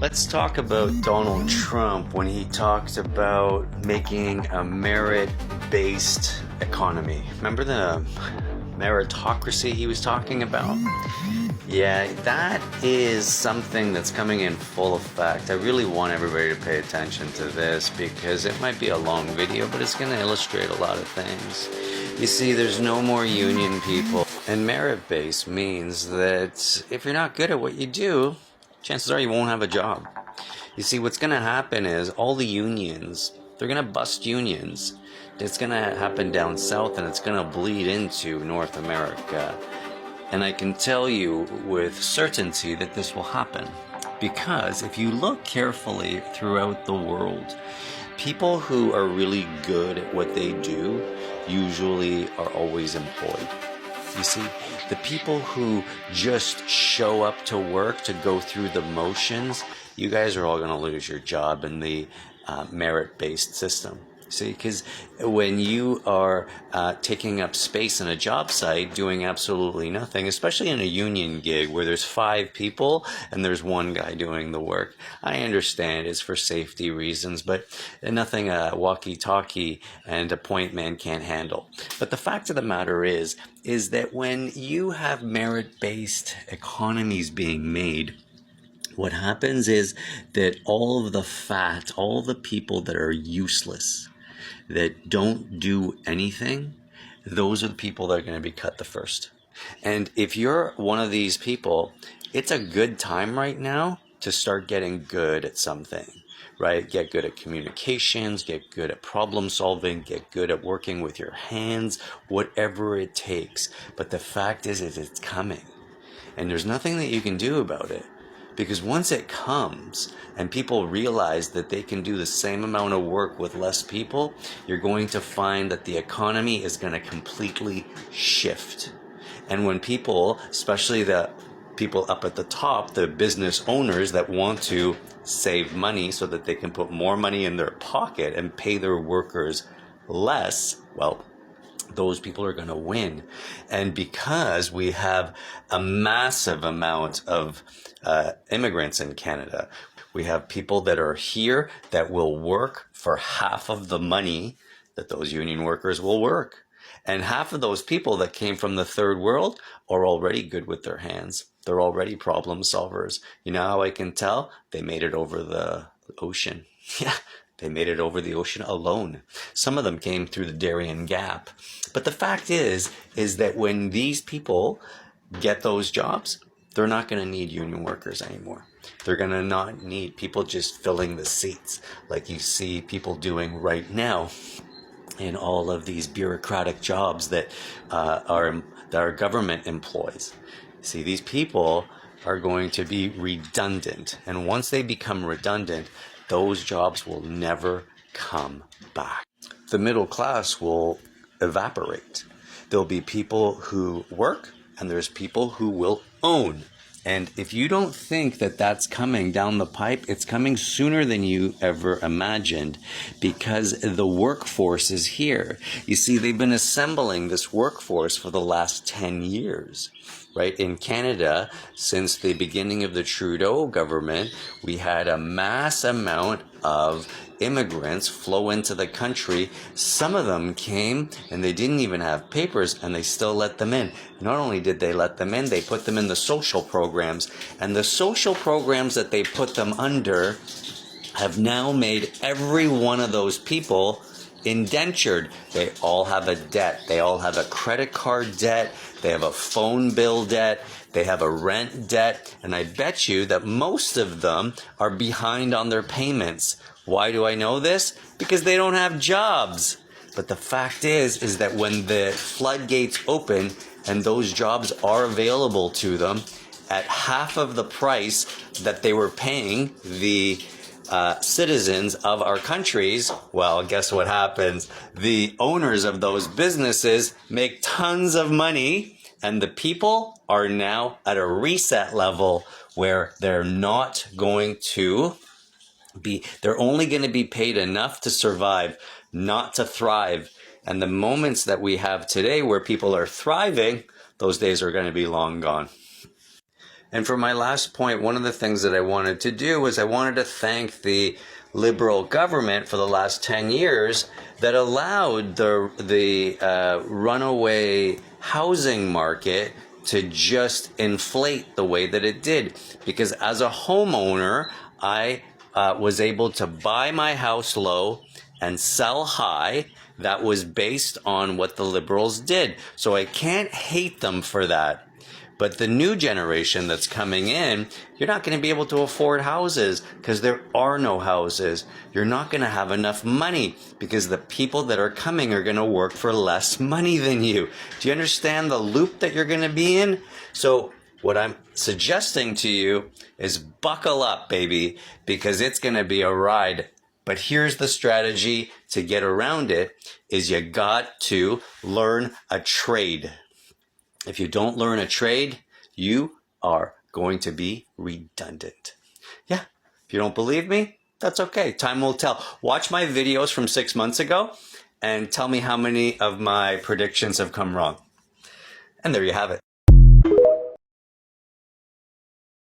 Let's talk about Donald Trump when he talked about making a merit-based economy. Remember the meritocracy he was talking about? Yeah, that is something that's coming in full effect. I really want everybody to pay attention to this because it might be a long video, but it's going to illustrate a lot of things. You see, there's no more union people. And merit-based means that if you're not good at what you do, chances are you won't have a job. You see, what's going to happen is all the unions, they're going to bust unions. It's going to happen down south and it's going to bleed into North America. And I can tell you with certainty that this will happen. Because if you look carefully throughout the world, people who are really good at what they do usually are always employed. You see, the people who just show up to work to go through the motions, you guys are all going to lose your job in the merit-based system. See, because when you are taking up space in a job site doing absolutely nothing, especially in a union gig where there's 5 people and there's one guy doing the work, I understand it's for safety reasons, but nothing a walkie-talkie and a point man can't handle. But the fact of the matter is that when you have merit-based economies being made, what happens is that all of the fat, all the people that are useless, that don't do anything, those are the people that are going to be cut the first. And if you're one of these people, it's a good time right now to start getting good at something, right? Get good at communications, get good at problem solving, get good at working with your hands, whatever it takes. But the fact is it's coming. And there's nothing that you can do about it. Because once it comes and people realize that they can do the same amount of work with less people, you're going to find that the economy is going to completely shift. And when people, especially the people up at the top, the business owners that want to save money so that they can put more money in their pocket and pay their workers less, well, those people are going to win. And because we have a massive amount of immigrants in Canada, we have people that are here that will work for half of the money that those union workers will work. And half of those people that came from the third world are already good with their hands. They're already problem solvers. You know how I can tell? They made it over the ocean. Yeah. They made it over the ocean alone. Some of them came through the Darien Gap. But the fact is that when these people get those jobs, they're not going to need union workers anymore. They're going to not need people just filling the seats like you see people doing right now in all of these bureaucratic jobs that our government employs. See, these people are going to be redundant. And once they become redundant, those jobs will never come back. The middle class will evaporate. There'll be people who work and there's people who will own. And if you don't think that that's coming down the pipe, it's coming sooner than you ever imagined because the workforce is here. You see, they've been assembling this workforce for the last 10 years. Right? In Canada, since the beginning of the Trudeau government, we had a mass amount of immigrants flow into the country. Some of them came and they didn't even have papers and they still let them in. Not only did they let them in, they put them in the social programs. And the social programs that they put them under have now made every one of those people indentured. They all have a debt. They all have a credit card debt. They have a phone bill debt. They have a rent debt. And I bet you that most of them are behind on their payments. Why do I know this? Because they don't have jobs. But the fact is that when the floodgates open and those jobs are available to them at half of the price that they were paying the citizens of our countries, well, guess what happens? The owners of those businesses make tons of money, and the people are now at a reset level where they're not going to be, they're only going to be paid enough to survive, not to thrive. And the moments that we have today where people are thriving, those days are going to be long gone. And for my last point, one of the things that I wanted to do was I wanted to thank the Liberal government for the last 10 years that allowed the runaway housing market to just inflate the way that it did. Because as a homeowner, I was able to buy my house low and sell high. That was based on what the Liberals did. So I can't hate them for that. But the new generation that's coming in, you're not going to be able to afford houses because there are no houses. You're not going to have enough money because the people that are coming are going to work for less money than you. Do you understand the loop that you're going to be in? So what I'm suggesting to you is buckle up, baby, because it's going to be a ride. But here's the strategy to get around it is you got to learn a trade. If you don't learn a trade, you are going to be redundant. Yeah, if you don't believe me, that's okay. Time will tell. Watch my videos from 6 months ago and tell me how many of my predictions have come wrong. And there you have it.